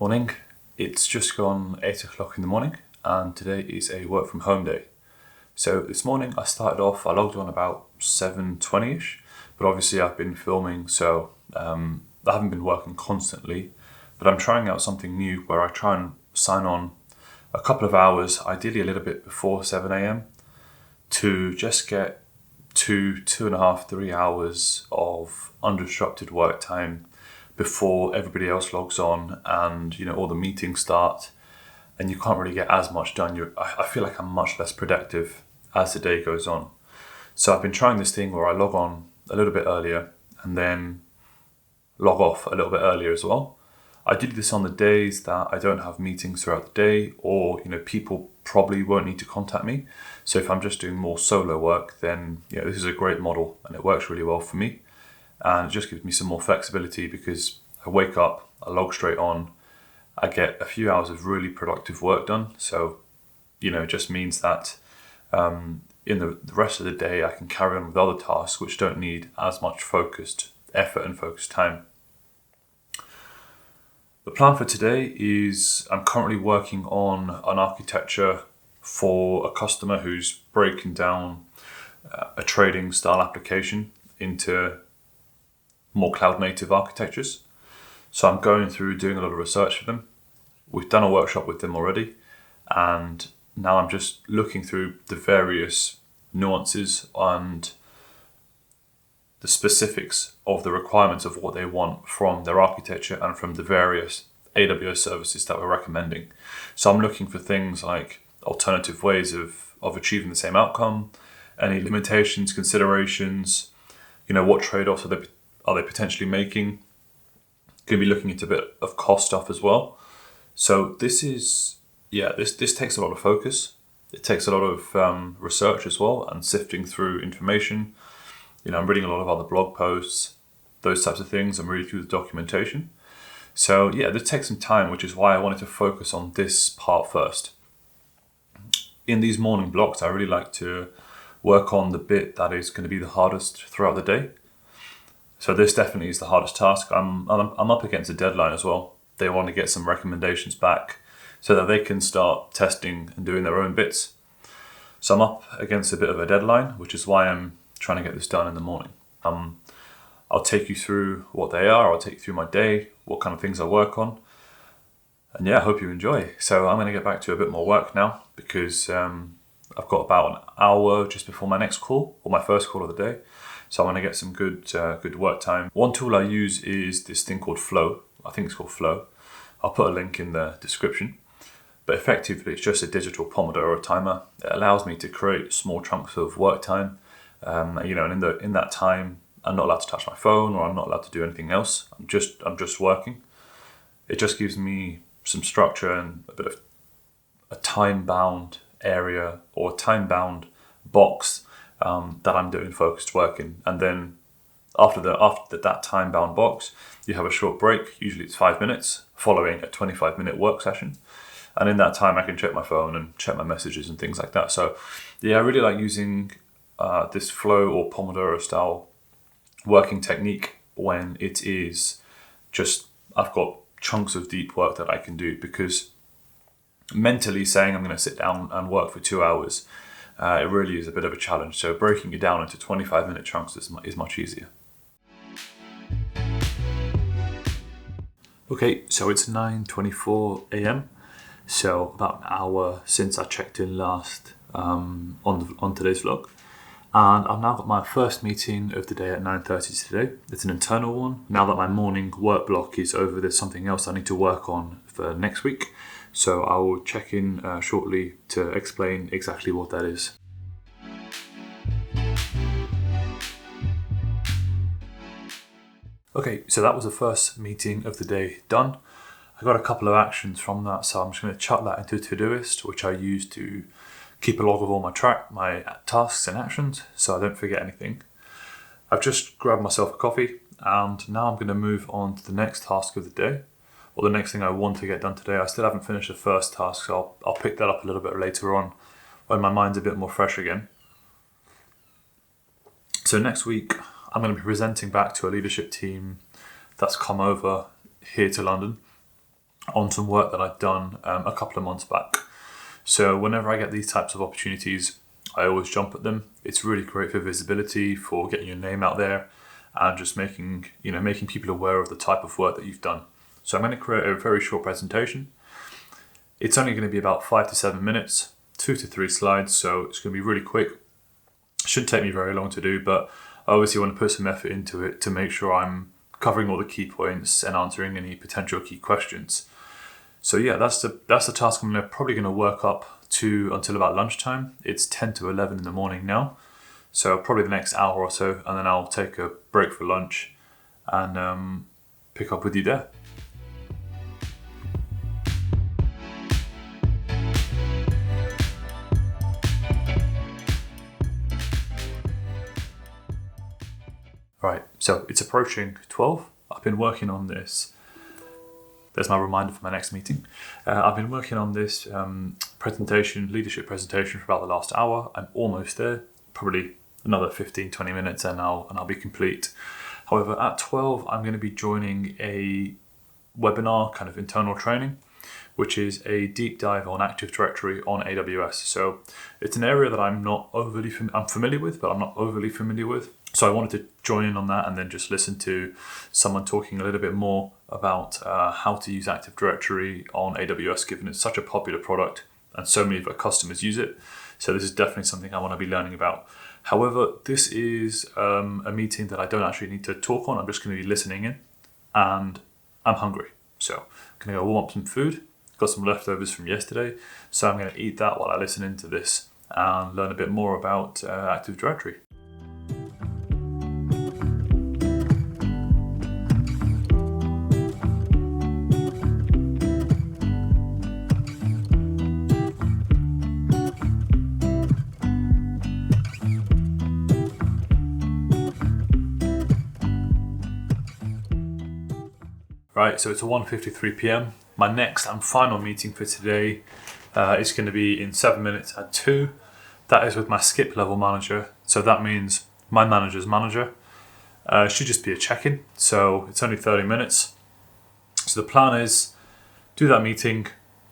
Morning. It's just gone 8 o'clock in the morning and today is a work from home day. So this morning I logged on about 7:20ish, but obviously I've been filming, so I haven't been working constantly, but I'm trying out something new where I try and sign on a couple of hours, ideally a little bit before 7 a.m. to just get 2.5, 3 hours of undistracted work time before everybody else logs on and all the meetings start, and you can't really get as much done. I feel like I'm much less productive as the day goes on. So I've been trying this thing where I log on a little bit earlier and then log off a little bit earlier as well. I do this on the days that I don't have meetings throughout the day, or people probably won't need to contact me. So if I'm just doing more solo work, then this is a great model and it works really well for me. And it just gives me some more flexibility because I wake up, I log straight on, I get a few hours of really productive work done. So, it just means that in the rest of the day, I can carry on with other tasks which don't need as much focused effort and focused time. The plan for today is I'm currently working on an architecture for a customer who's breaking down a trading style application into more cloud native architectures. So I'm going through doing a lot of research for them. We've done a workshop with them already, and now I'm just looking through the various nuances and the specifics of the requirements of what they want from their architecture and from the various AWS services that we're recommending. So I'm looking for things like alternative ways of achieving the same outcome, any limitations, considerations, what trade-offs are they potentially making. Going to be looking into a bit of cost stuff as well. So this takes a lot of focus. It takes a lot of research as well and sifting through information. I'm reading a lot of other blog posts, those types of things. I'm reading through the documentation. So this takes some time, which is why I wanted to focus on this part first. In these morning blocks, I really like to work on the bit that is going to be the hardest throughout the day. So this definitely is the hardest task. I'm up against a deadline as well. They want to get some recommendations back so that they can start testing and doing their own bits. So I'm up against a bit of a deadline, which is why I'm trying to get this done in the morning. I'll take you through what they are. I'll take you through my day, what kind of things I work on. And I hope you enjoy. So I'm going to get back to a bit more work now because I've got about an hour just before my next call, or my first call of the day. So I want to get some good work time. One tool I use is this thing called Flow. I think it's called Flow. I'll put a link in the description. But effectively, it's just a digital Pomodoro timer. It allows me to create small chunks of work time. And in that time, I'm not allowed to touch my phone, or I'm not allowed to do anything else. I'm just working. It just gives me some structure and a bit of a time-bound area or time-bound box that I'm doing focused work in. And then after that time-bound box, you have a short break. Usually it's 5 minutes following a 25-minute work session. And in that time, I can check my phone and check my messages and things like that. So I really like using this Flow or Pomodoro style working technique when it is just, I've got chunks of deep work that I can do, because mentally saying I'm going to sit down and work for 2 hours, it really is a bit of a challenge. So breaking it down into 25-minute chunks is much easier. Okay, so it's 9:24 a.m. So about an hour since I checked in last on today's vlog. And I've now got my first meeting of the day at 9:30 today. It's an internal one. Now that my morning work block is over, there's something else I need to work on for next week. So I will check in shortly to explain exactly what that is. Okay, so that was the first meeting of the day done. I got a couple of actions from that, so I'm just going to chuck that into Todoist, which I use to keep a log of all my tasks and actions, so I don't forget anything. I've just grabbed myself a coffee, and now I'm going to move on to the next task of the day, or the next thing I want to get done today. I still haven't finished the first task, so I'll pick that up a little bit later on when my mind's a bit more fresh again. So next week, I'm going to be presenting back to a leadership team that's come over here to London. on some work that I'd done a couple of months back. So whenever I get these types of opportunities, I always jump at them. It's really great for visibility, for getting your name out there, and just making people aware of the type of work that you've done. So I'm going to create a very short presentation. It's only going to be about 5 to 7 minutes, 2 to 3 slides, so it's going to be really quick. Shouldn't take me very long to do, but I obviously want to put some effort into it to make sure I'm covering all the key points and answering any potential key questions. So yeah, that's the task I'm probably going to work up to until about lunchtime. It's 10 to 11 in the morning now, so probably the next hour or so, and then I'll take a break for lunch and pick up with you there. Right, so it's approaching 12. I've been working on this. There's my reminder for my next meeting. I've been working on this leadership presentation for about the last hour. I'm almost there, probably another 15-20 minutes and I'll be complete. However, at 12, I'm going to be joining a webinar, kind of internal training, which is a deep dive on Active Directory on AWS. So it's an area that I'm familiar with, but I'm not overly familiar with. So I wanted to join in on that and then just listen to someone talking a little bit more about how to use Active Directory on AWS, given it's such a popular product and so many of our customers use it. So this is definitely something I want to be learning about. However, this is a meeting that I don't actually need to talk on. I'm just going to be listening in, and I'm hungry. So I'm going to go warm up some food. Got some leftovers from yesterday. So I'm going to eat that while I listen into this and learn a bit more about Active Directory. Right, so it's 1:53 p.m. My next and final meeting for today is going to be in 7 minutes at 2. That is with my skip level manager. So that means my manager's manager. It should just be a check-in. So it's only 30 minutes. So the plan is do that meeting,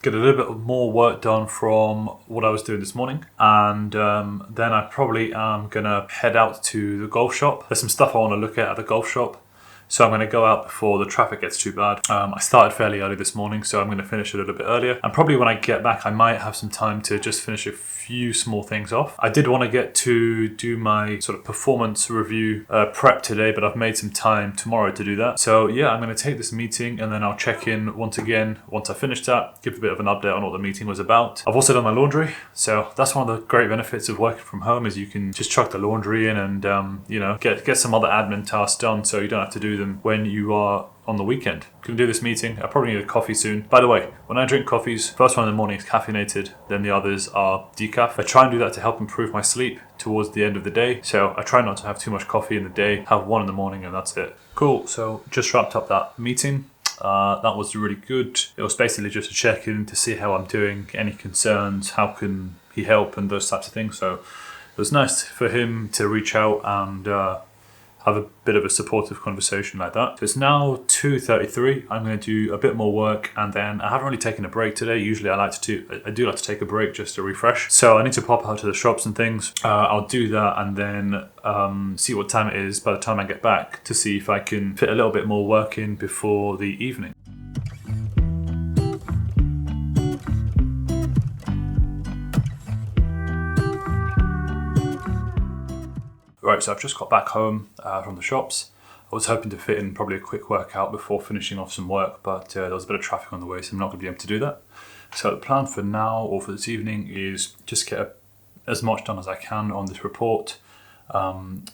get a little bit more work done from what I was doing this morning. And then I probably am going to head out to the golf shop. There's some stuff I want to look at the golf shop. So I'm going to go out before the traffic gets too bad. I started fairly early this morning, so I'm going to finish a little bit earlier. And probably when I get back, I might have some time to just finish a few small things off. I did want to get to do my sort of performance review prep today, but I've made some time tomorrow to do that. So yeah, I'm going to take this meeting and then I'll check in once I finish that, give a bit of an update on what the meeting was about. I've also done my laundry. So that's one of the great benefits of working from home is you can just chuck the laundry in and get some other admin tasks done so you don't have to do them when you are on the weekend. Can do this meeting. I probably need a coffee soon. By the way, when I drink coffees, first one in the morning is caffeinated, then the others are decaf. I try and do that to help improve my sleep towards the end of the day. So I try not to have too much coffee in the day, have one in the morning and that's it. Cool, so just wrapped up that meeting. That was really good. It was basically just a check-in to see how I'm doing, any concerns, how can he help and those types of things. So it was nice for him to reach out and have a bit of a supportive conversation like that. So it's now 2:33. I'm going to do a bit more work and then I haven't really taken a break today. Usually I do like to take a break just to refresh. So I need to pop out to the shops and things. I'll do that and then see what time it is by the time I get back to see if I can fit a little bit more work in before the evening. Right, so I've just got back home from the shops. I was hoping to fit in probably a quick workout before finishing off some work, but there was a bit of traffic on the way, so I'm not going to be able to do that. So the plan for now or for this evening is just get as much done as I can on this report. I've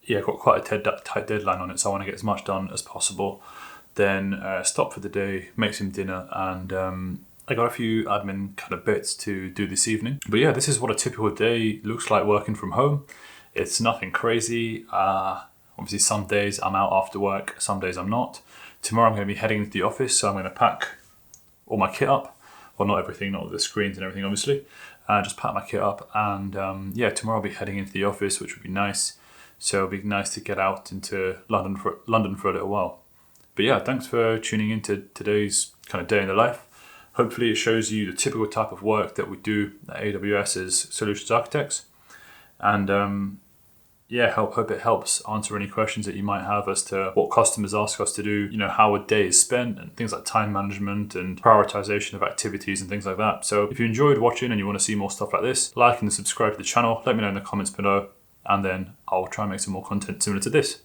got quite a tight deadline on it, so I want to get as much done as possible. Then stop for the day, make some dinner, and I got a few admin kind of bits to do this evening. But yeah, this is what a typical day looks like working from home. It's nothing crazy. Obviously some days I'm out after work, some days I'm not. Tomorrow I'm going to be heading into the office, so I'm going to pack all my kit up. Well, not everything, not the screens and everything obviously. Just pack my kit up and tomorrow I'll be heading into the office, which would be nice. So it'll be nice to get out into London for a little while. But yeah, thanks for tuning into today's kind of day in the life. Hopefully it shows you the typical type of work that we do at AWS as solutions architects. And hope it helps answer any questions that you might have as to what customers ask us to do, how a day is spent and things like time management and prioritization of activities and things like that. So if you enjoyed watching and you want to see more stuff like this, like and subscribe to the channel. Let me know in the comments below, and then I'll try and make some more content similar to this.